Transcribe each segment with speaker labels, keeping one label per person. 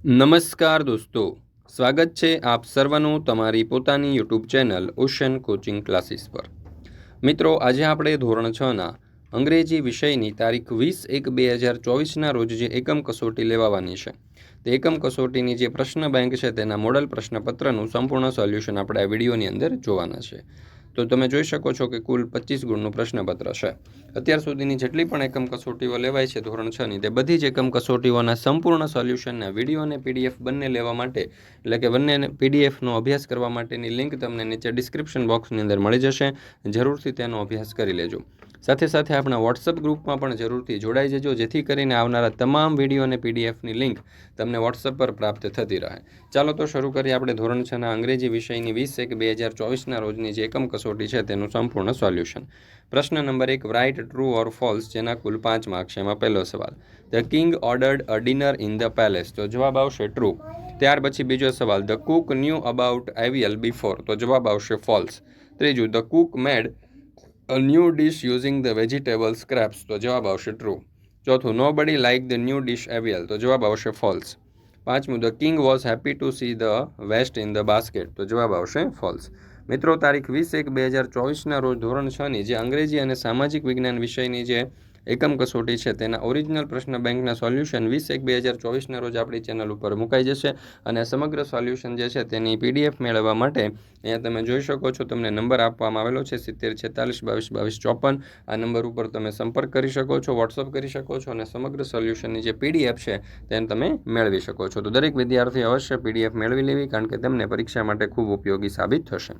Speaker 1: નમસ્કાર દોસ્તો, સ્વાગત છે આપ સર્વનું તમારી પોતાની YouTube channel ocean coaching classes પર। મિત્રો, આજે આપણે ધોરણ 6ના અંગ્રેજી વિષયની તારીખ 20/1/2024ના રોજ જે એકમ કસોટી લેવાની છે તે એકમ કસોટીની જે પ્રશ્ન બેંક છે તેના મોડલ પ્રશ્નપત્રનું સંપૂર્ણ સોલ્યુશન આપણે આ વિડીયોની અંદર જોવાના છે। તો તમે જોઈ શકો છો કે કુલ 25 ગુણનું પ્રશ્નપત્ર છે। અત્યાર સુધીની જેટલી પણ એકમ કસોટીઓ લેવાય છે ધોરણ 6ની તે બધી જ એકમ કસોટીઓના સંપૂર્ણ સોલ્યુશનના વિડીયો અને પીડીએફ બંને લેવા માટે એટલે કે બંને પીડીએફનો અભ્યાસ કરવા માટેની લિંક તમને નીચે ડિસ્ક્રિપ્શન બોક્સની અંદર મળી જશે। જરૂરથી તેનો અભ્યાસ કરી લેજો। સાથે સાથે આપણા વોટ્સઅપ ગ્રુપમાં પણ જરૂરથી જોડાઈ જજો, જેથી કરીને આવનારા તમામ વિડીયો અને પીડીએફની લિંક તમને વોટ્સઅપ પર પ્રાપ્ત થતી રહે। ચાલો તો શરૂ કરીએ આપણે ધોરણ 6ના અંગ્રેજી વિષયની 20/1/2024ના રોજની જે એકમ કસોટી છે તેનું સંપૂર્ણ સોલ્યુશન। પ્રશ્ન number 1, write true or false, જેના કુલ 5 માર્ક છે। એમાં પહેલો સવાલ, the king ordered a dinner in the palace, તો જવાબ આવશે ટ્રુ। ત્યાર પછી બીજો સવાલ, the Cook new about aviyal before, તો જવાબ આવશે ફોલ્સ। ત્રીજું, the Cook made a new dish using the vegetable scraps, તો જવાબ આવશે ટ્રુ। ચોથું, નો બડી like the new dish aviyal, તો જવાબ આવશે ફોલ્સ। પાંચમું, the king was happy to see the vest in the basket, તો જવાબ આવશે ફોલ્સ। મિત્રો, તારીખ 20/1/2024ના રોજ ધોરણ 6ની જે અંગ્રેજી અને સામાજિક વિજ્ઞાન વિષયની જે એકમ કસોટી છે તેના ઓરિજિનલ પ્રશ્ન બેંકના સોલ્યુશન 20/1/2024ના રોજ આપણી ચેનલ ઉપર મુકાઈ જશે। અને સમગ્ર સોલ્યુશન જે છે તેની પીડીએફ મેળવવા માટે અહીંયા તમે જોઈ શકો છો, તમને નંબર આપવામાં આવેલો છે 7046222254। આ નંબર ઉપર તમે સંપર્ક કરી શકો છો, વોટ્સઅપ કરી શકો છો અને સમગ્ર સોલ્યુશનની જે પીડીએફ છે તેને તમે મેળવી શકો છો। તો દરેક વિદ્યાર્થી અવશ્ય પીડીએફ મેળવી લેવી, કારણ કે તેમને પરીક્ષા માટે ખૂબ ઉપયોગી સાબિત થશે।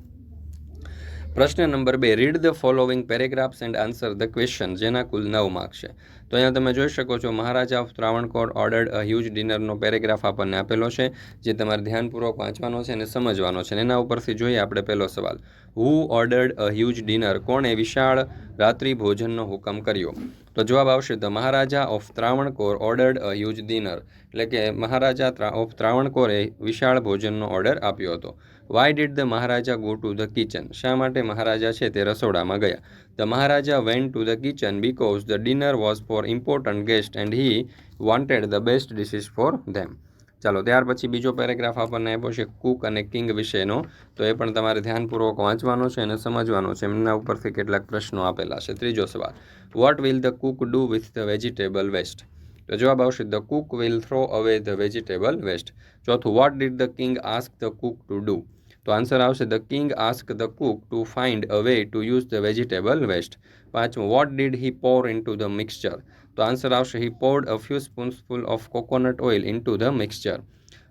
Speaker 1: પ્રશ્ન number 2, read the following paragraphs and answer the question, જેના કુલ 9 માર્ક છે। તો અહીંયા તમે જોઈ શકો છો, Maharaja of Travancore ordered a huge ડિનરનો પેરેગ્રાફ આપણને આપેલો છે, જે તમારે ધ્યાનપૂર્વક વાંચવાનો છે અને સમજવાનો છે। એના ઉપરથી જોઈએ આપણે પહેલો સવાલ, હુ ઓર્ડર્ડ અ હ્યુજ ડિનર, કોણે વિશાળ રાત્રિ ભોજનનો હુકમ કર્યો, તો જવાબ આવશે the Maharaja of Travancore ordered a huge dinner, એટલે કે મહારાજા ઓફ ત્રાવણકોરે વિશાળ ભોજનનો ઓર્ડર આપ્યો હતો। Why did the maharaja go to the kitchen, શા માટે મહારાજા છે તે રસોડામાં ગયા। The maharaja went to the kitchen because the dinner was for important guest and he wanted the best dishes for them. ચાલો, ત્યાર પછી બીજો પેરેગ્રાફ આપણને આપ્યો છે કુક અને કિંગ વિશેનો, તો એ પણ તમારે ધ્યાનપૂર્વક વાંચવાનો છે અને સમજવાનો છે। એમના ઉપરથી કેટલાક પ્રશ્નો આપેલા છે। ત્રીજો સવાલ, what will the cook do with the vegetable waste, તો જવાબ આવશે the cook will throw away the vegetable waste. ચોથું, what did the king ask the cook to do, તો આન્સર આવશે the king ask the cook to find a way to use the vegetable waste. પાંચમું, what did he pour into the mixture, તો answer આવશે he poured a few spoonsful of coconut oil into the mixture.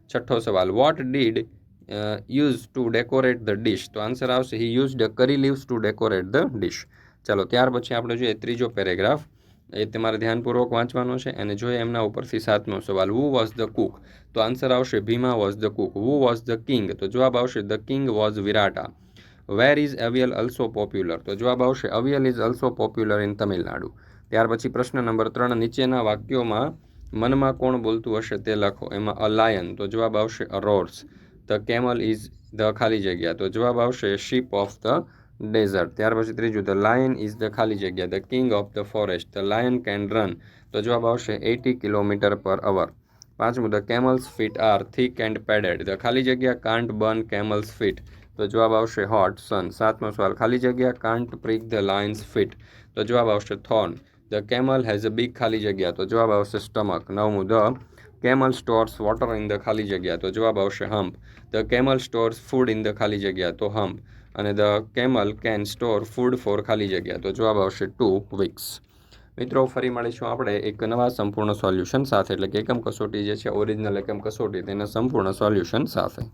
Speaker 1: છઠ્ઠો સવાલ, what did use to decorate the dish, તો answer આવશે હી used કરી leaves two decorate the dish. ચાલો, ત્યાર પછી આપણે જોઈએ ત્રીજો પેરેગ્રાફ, એ તમારે ધ્યાનપૂર્વક વાંચવાનો છે અને જોઈએ એમના ઉપરથી સાતમો સવાલ, હુ વોઝ ધ કુક, તો આન્સર આવશે Bhima was the cook. Who was the king, તો જવાબ આવશે the king was Virata. Where is aviyal also popular, તો જવાબ આવશે aviyal is also popular in Tamil Nadu. ત્યાર પછી પ્રશ્ન નંબર 3, નીચેના વાક્યોમાં મનમાં કોણ બોલતું હશે તે લખો। એમાં અ લાયન, તો જવાબ આવશે અ રોર્સ। ધ કેમલ ઇઝ ધ ખાલી જગ્યા, તો જવાબ આવશે શીપ ઓફ ધ ડેઝર્ટ। ત્યાર પછી ત્રીજું, ધ લાયન ઇઝ ધ ખાલી જગ્યા the king of the forest, the lion can run, તો જવાબ આવશે 80 km/h। પાંચમું, the camels feet are thick and padded, the ખાલી જગ્યા કાન્ટ બર્ન કેમલ્સ ફીટ, તો જવાબ આવશે હોટ સન। સાતમો સવાલ, ખાલી જગ્યા can't prick the lion's feet, તો જવાબ આવશે thorn. The camel has a big ખાલી જગ્યા, તો જવાબ આવશે સ્ટમક। નવમું, the camel stores water in the ખાલી જગ્યા, તો જવાબ આવશે hump. The camel stores food in the ખાલી જગ્યા, તો હમ્પ। અને the camel can store food for ખાલી જગ્યા, તો જવાબ આવશે 2 weeks। મિત્રો, ફરી મળીશું આપણે એક નવા સંપૂર્ણ સોલ્યુશન સાથે, એટલે કે એકમ કસોટી જે છે ઓરિજિનલ એકમ કસોટી તેના સંપૂર્ણ સોલ્યુશન સાથે।